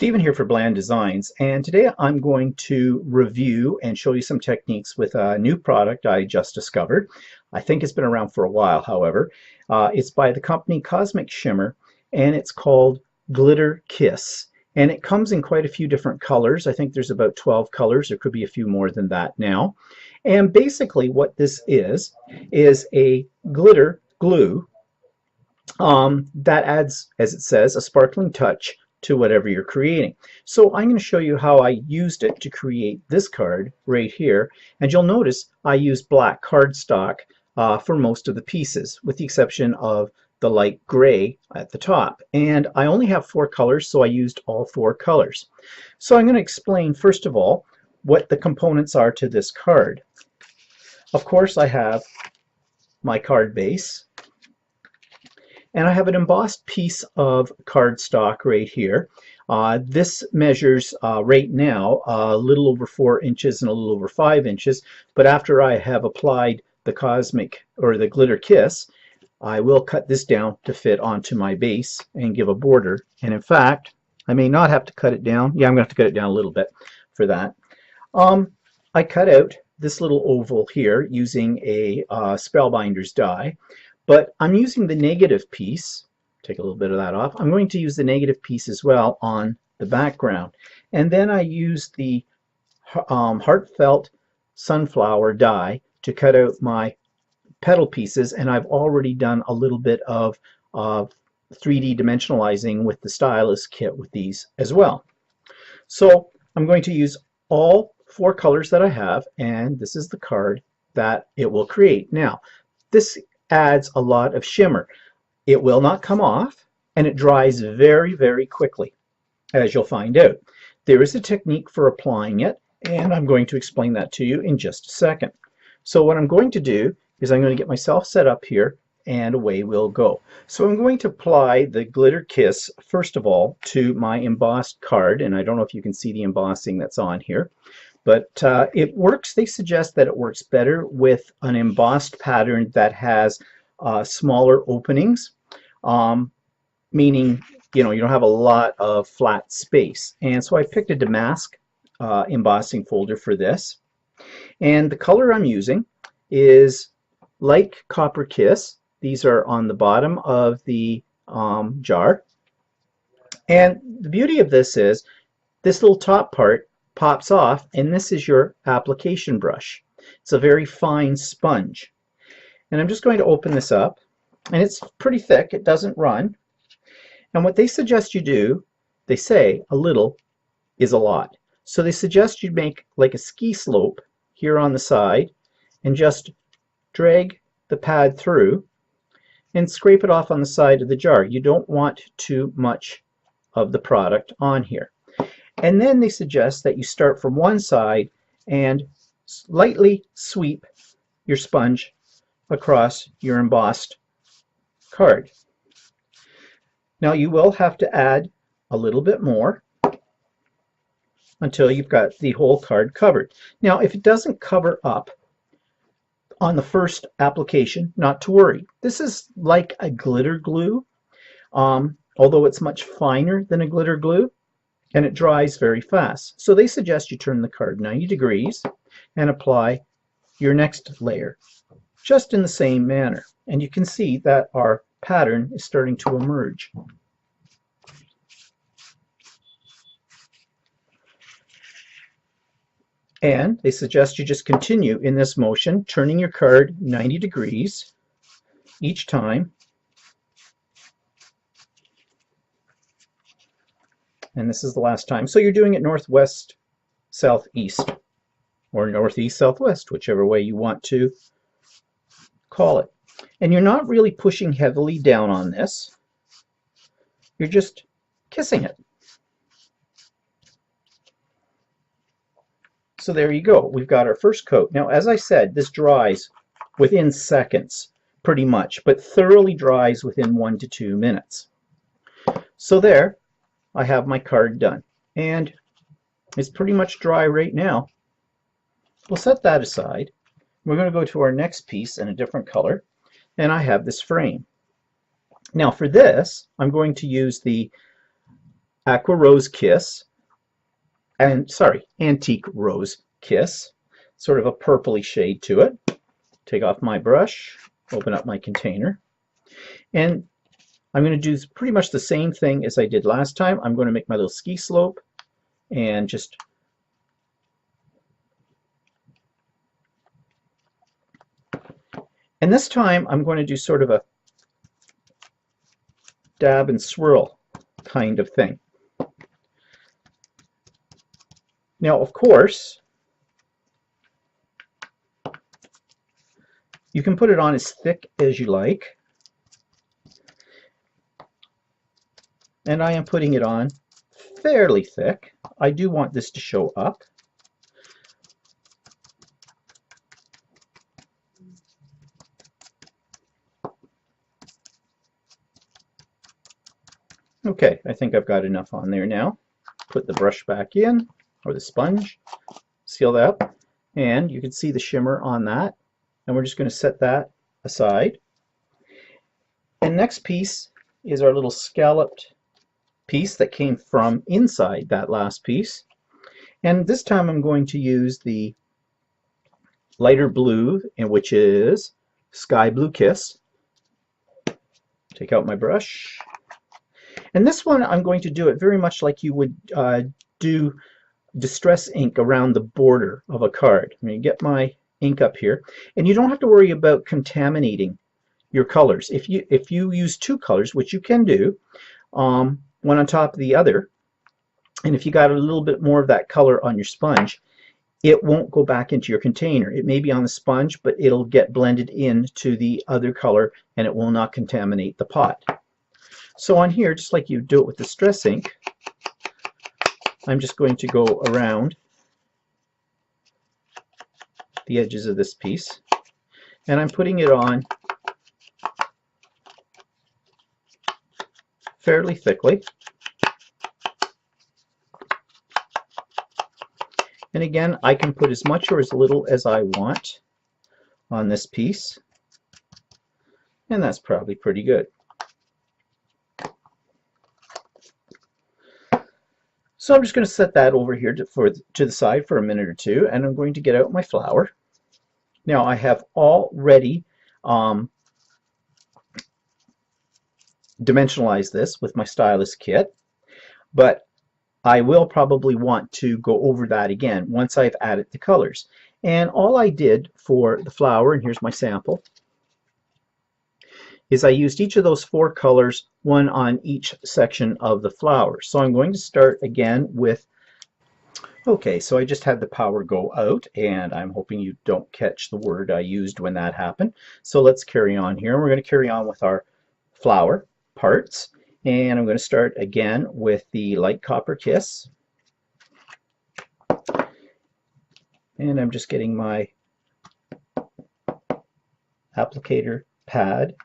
Stephen here for Bland Designs, and today I'm going to review and show you some techniques with a new product I just discovered. I think it's been around for a while, however. It's by the company Cosmic Shimmer, and it's called Glitter Kiss. And it comes in quite a few different colors. I think there's about 12 colors. There could be a few more than that now. And basically what this is a glitter glue that adds, as it says, a sparkling touch to whatever you're creating. So I'm going to show you how I used it to create this card right here, and you'll notice I used black cardstock for most of the pieces, with the exception of the light gray at the top. And I only have 4 colors, so I used all 4 colors. So I'm going to explain first of all what the components are to this card. Of course, I have my card base, and I have an embossed piece of cardstock right here. This measures right now a little over 4 inches and a little over 5 inches, but after I have applied the Cosmic or the Glitter Kiss, I will cut this down to fit onto my base and give a border. And in fact, I may not have to cut it down. Yeah, I'm going to have to cut it down a little bit for that. I cut out this little oval here using a Spellbinder's die. But I'm using the negative piece. Take a little bit of that off. I'm going to use the negative piece as well on the background. And then I use the heartfelt sunflower die to cut out my petal pieces, and I've already done a little bit of 3D dimensionalizing with the stylus kit with these as well. So I'm going to use all 4 colors that I have, and this is the card that it will create. Now, this adds a lot of shimmer. It will not come off, and it dries very, very quickly, as you'll find out. There is a technique for applying it, and I'm going to explain that to you in just a second. So what I'm going to do is I'm going to get myself set up here, and away we'll go. So I'm going to apply the Glitter Kiss, first of all, to my embossed card, and I don't know if you can see the embossing that's on here. But it works, they suggest that it works better with an embossed pattern that has smaller openings, meaning, you don't have a lot of flat space. And so I picked a damask embossing folder for this. And the color I'm using is light copper kiss. These are on the bottom of the jar. And the beauty of this is this little top part pops off, and this is your application brush. It's a very fine sponge. And I'm just going to open this up, and it's pretty thick, it doesn't run. And what they suggest you do, they say a little is a lot. So they suggest you make like a ski slope here on the side and just drag the pad through and scrape it off on the side of the jar. You don't want too much of the product on here. And then they suggest that you start from one side and lightly sweep your sponge across your embossed card. Now you will have to add a little bit more until you've got the whole card covered. Now if it doesn't cover up on the first application, not to worry. This is like a glitter glue, although it's much finer than a glitter glue, and it dries very fast. So they suggest you turn the card 90 degrees and apply your next layer just in the same manner. And you can see that our pattern is starting to emerge. And they suggest you just continue in this motion, turning your card 90 degrees each time. And this is the last time. So you're doing it northwest, southeast, or northeast, southwest, whichever way you want to call it. And you're not really pushing heavily down on this. You're just kissing it. So there you go. We've got our first coat. Now, as I said, this dries within seconds, pretty much, but thoroughly dries within 1 to 2 minutes. So there, I have my card done, and it's pretty much dry right now. We'll set that aside. We're going to go to our next piece in a different color, and I have this frame. Now for this, I'm going to use the Aqua Rose Kiss, and sorry, Antique Rose Kiss, sort of a purpley shade to it. Take off my brush, open up my container, and I'm going to do pretty much the same thing as I did last time. I'm going to make my little ski slope and just this time I'm going to do sort of a dab and swirl kind of thing. Now, of course, you can put it on as thick as you like, and I am putting it on fairly thick. I do want this to show up. Okay, I think I've got enough on there now. Put the brush back in, or the sponge, seal that up, and you can see the shimmer on that. And we're just going to set that aside. And next piece is our little scalloped piece that came from inside that last piece. And this time I'm going to use the lighter blue, which is Sky Blue Kiss. Take out my brush. And this one I'm going to do it very much like you would do distress ink around the border of a card. I'm going to get my ink up here, and you don't have to worry about contaminating your colors. If you use two colors, which you can do, one on top of the other, and if you got a little bit more of that color on your sponge, it won't go back into your container. It may be on the sponge, but it'll get blended into the other color and it will not contaminate the pot. So on here, just like you do it with distress ink, I'm just going to go around the edges of this piece, and I'm putting it on fairly thickly. And again, I can put as much or as little as I want on this piece, and that's probably pretty good. So I'm just going to set that over here to the side for a minute or two, and I'm going to get out my flour. Now I have already dimensionalized this with my stylus kit, but I will probably want to go over that again once I've added the colors. And all I did for the flour, and here's my sample, is I used each of those four colors, one on each section of the flower. So I'm going to start again with, okay, so I just had the power go out, and I'm hoping you don't catch the word I used when that happened. So let's carry on here. We're going to carry on with our flower parts, and I'm going to start again with the light copper kiss. And I'm just getting my applicator pad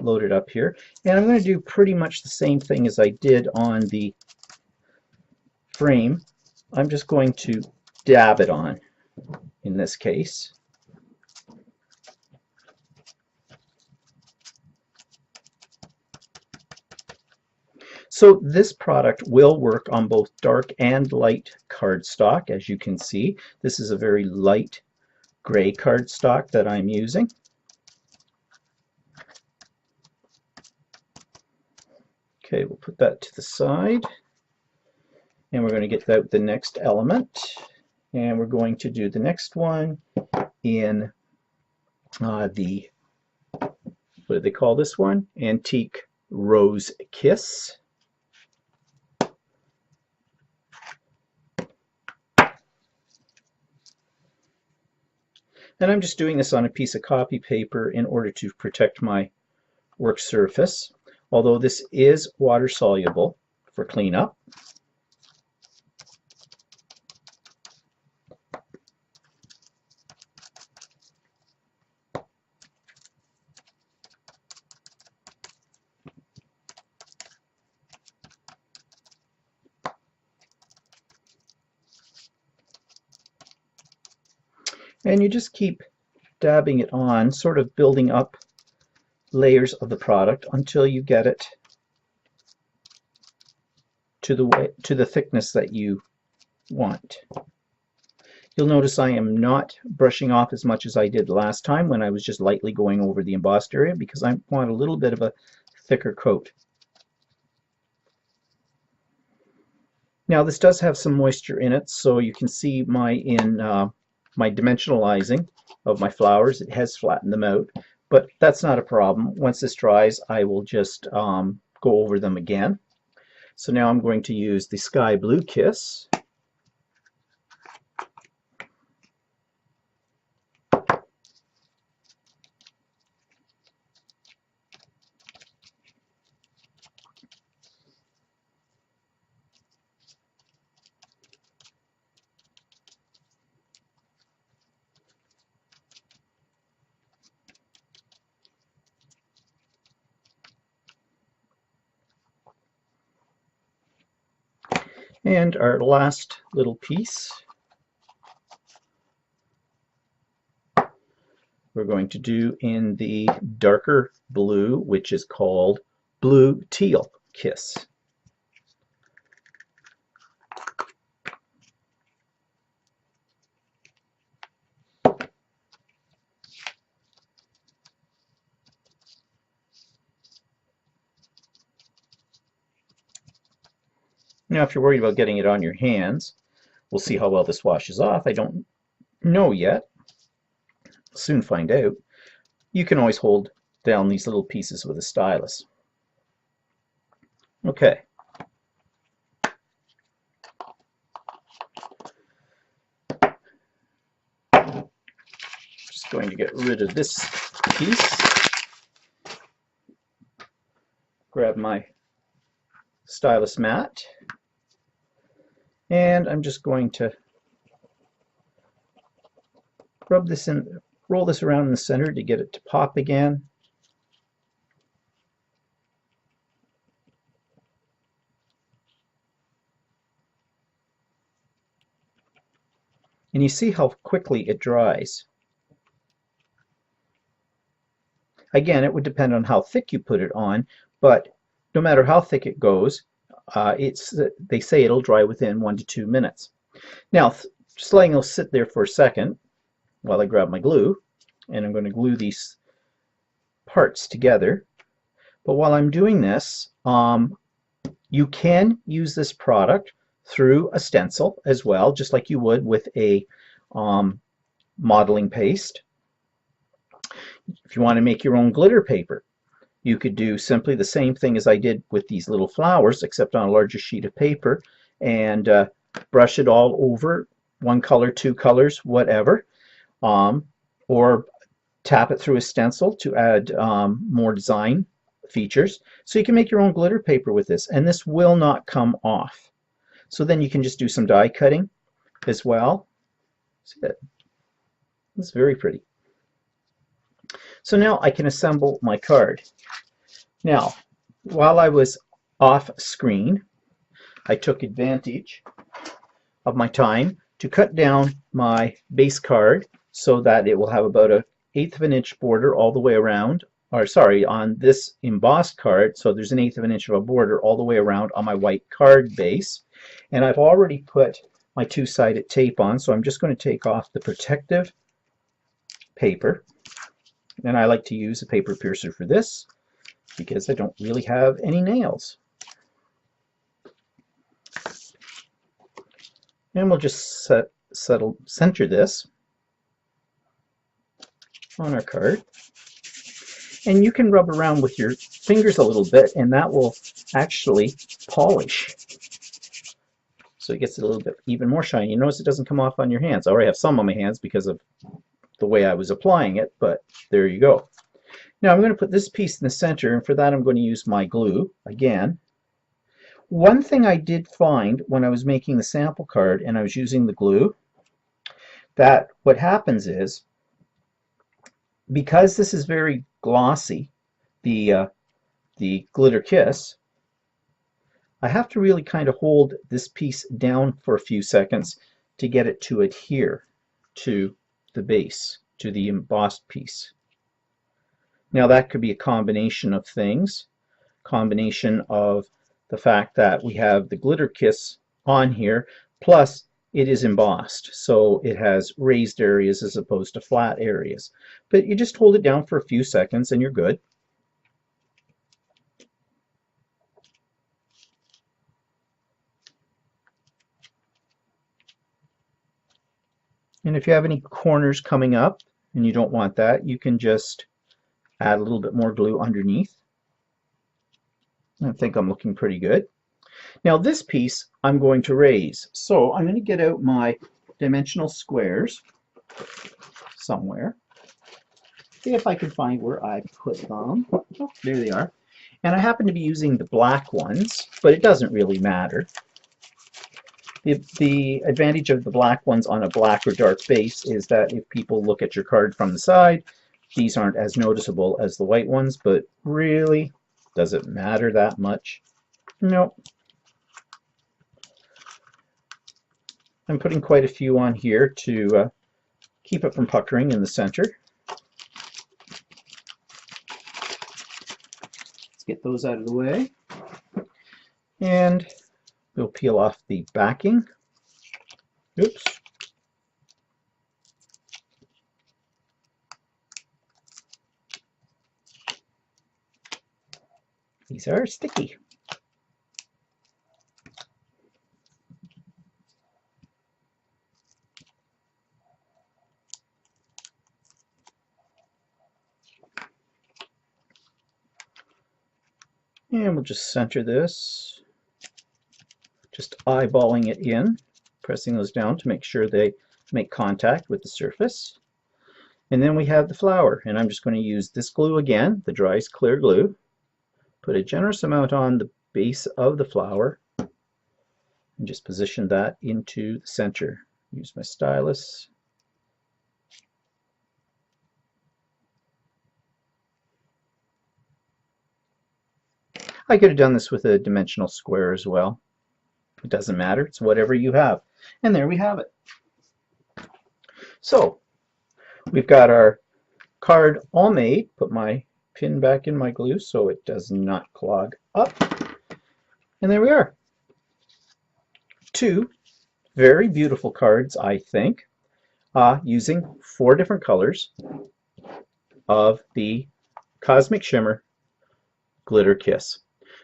loaded up here, and I'm going to do pretty much the same thing as I did on the frame. I'm just going to dab it on in this case. So this product will work on both dark and light cardstock. As you can see, this is a very light gray cardstock that I'm using. Okay, we'll put that to the side, and we're going to get out the next element, and we're going to do the next one in the, what do they call this one? Antique Rose Kiss. And I'm just doing this on a piece of copy paper in order to protect my work surface, although this is water soluble for cleanup. And you just keep dabbing it on, sort of building up layers of the product until you get it to the thickness that you want. You'll notice I am not brushing off as much as I did last time when I was just lightly going over the embossed area, because I want a little bit of a thicker coat. Now this does have some moisture in it, so you can see my dimensionalizing of my flowers. It has flattened them out, but that's not a problem. Once this dries, I will just go over them again. So now I'm going to use the Sky Blue Kiss. And our last little piece, we're going to do in the darker blue, which is called Blue Teal Kiss. Now, if you're worried about getting it on your hands, we'll see how well this washes off. I don't know yet. We'll soon find out. You can always hold down these little pieces with a stylus. Okay. Just going to get rid of this piece. Grab my stylus mat. And I'm just going to rub this in, roll this around in the center to get it to pop again. And you see how quickly it dries. Again, it would depend on how thick you put it on, but no matter how thick it goes, they say it'll dry within 1 to 2 minutes. Now, just letting those sit there for a second while I grab my glue, and I'm going to glue these parts together. But while I'm doing this, you can use this product through a stencil as well, just like you would with a modeling paste. If you want to make your own glitter paper, you could do simply the same thing as I did with these little flowers, except on a larger sheet of paper, and brush it all over, 1 color, 2 colors, whatever, or tap it through a stencil to add more design features. So you can make your own glitter paper with this, and this will not come off. So then you can just do some die cutting as well. See that? It's very pretty. So now I can assemble my card. Now, while I was off screen, I took advantage of my time to cut down my base card so that it will have about an 1/8 of an inch border all the way around, or sorry, on this embossed card, so there's an 1/8 of an inch of a border all the way around on my white card base. And I've already put my 2-sided tape on, so I'm just going to take off the protective paper. And I like to use a paper piercer for this because I don't really have any nails. And we'll just center this on our card. And you can rub around with your fingers a little bit, and that will actually polish. So it gets it a little bit even more shiny. You notice it doesn't come off on your hands. I already have some on my hands because of the way I was applying it, but there you go. Now I'm going to put this piece in the center, and for that I'm going to use my glue again. One thing I did find when I was making the sample card and I was using the glue, that what happens is, because this is very glossy, the glitter kiss, I have to really kind of hold this piece down for a few seconds to get it to adhere to the base, to the embossed piece. Now that could be a combination of things, combination of the fact that we have the glitter kiss on here, plus it is embossed, so it has raised areas as opposed to flat areas. But you just hold it down for a few seconds and you're good. And if you have any corners coming up and you don't want that, you can just add a little bit more glue underneath. I think I'm looking pretty good. Now this piece I'm going to raise. So I'm going to get out my dimensional squares somewhere. See if I can find where I put them. Oh, there they are. And I happen to be using the black ones, but it doesn't really matter. The advantage of the black ones on a black or dark base is that if people look at your card from the side, these aren't as noticeable as the white ones, but really, does it matter that much? No. I'm putting quite a few on here to keep it from puckering in the center. Let's get those out of the way. And we'll peel off the backing. Oops. These are sticky. And we'll just center this, just eyeballing it in, pressing those down to make sure they make contact with the surface. And then we have the flower, and I'm just going to use this glue again, the dry clear glue. Put a generous amount on the base of the flower and just position that into the center. Use my stylus. I could have done this with a dimensional square as well. It doesn't matter, it's whatever you have. And there we have it. So we've got our card all made. Put my pin back in my glue so it does not clog up. And there we are. Two very beautiful cards, I think, using 4 different colors of the Cosmic Shimmer Glitter Kiss.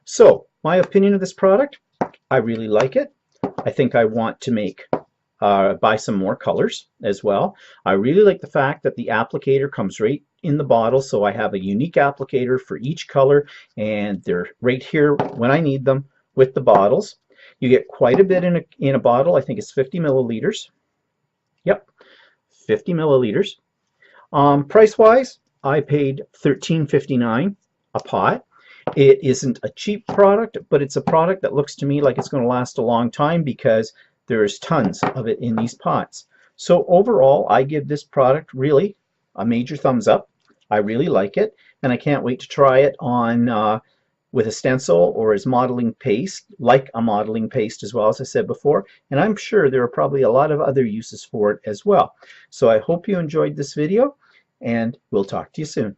So, my opinion of this product, I really like it. I think I want to buy some more colors as well. I really like the fact that the applicator comes right in the bottle, so I have a unique applicator for each color, and they're right here when I need them with the bottles. You get quite a bit in a bottle. I think it's 50 milliliters. Yep, 50 milliliters. Price-wise, I paid $13.59 a pot. It isn't a cheap product, but it's a product that looks to me like it's going to last a long time because there's tons of it in these pots. So overall, I give this product really a major thumbs up. I really like it, and I can't wait to try it on with a stencil or as modeling paste, like a modeling paste as well, as I said before, and I'm sure there are probably a lot of other uses for it as well. So I hope you enjoyed this video, and we'll talk to you soon.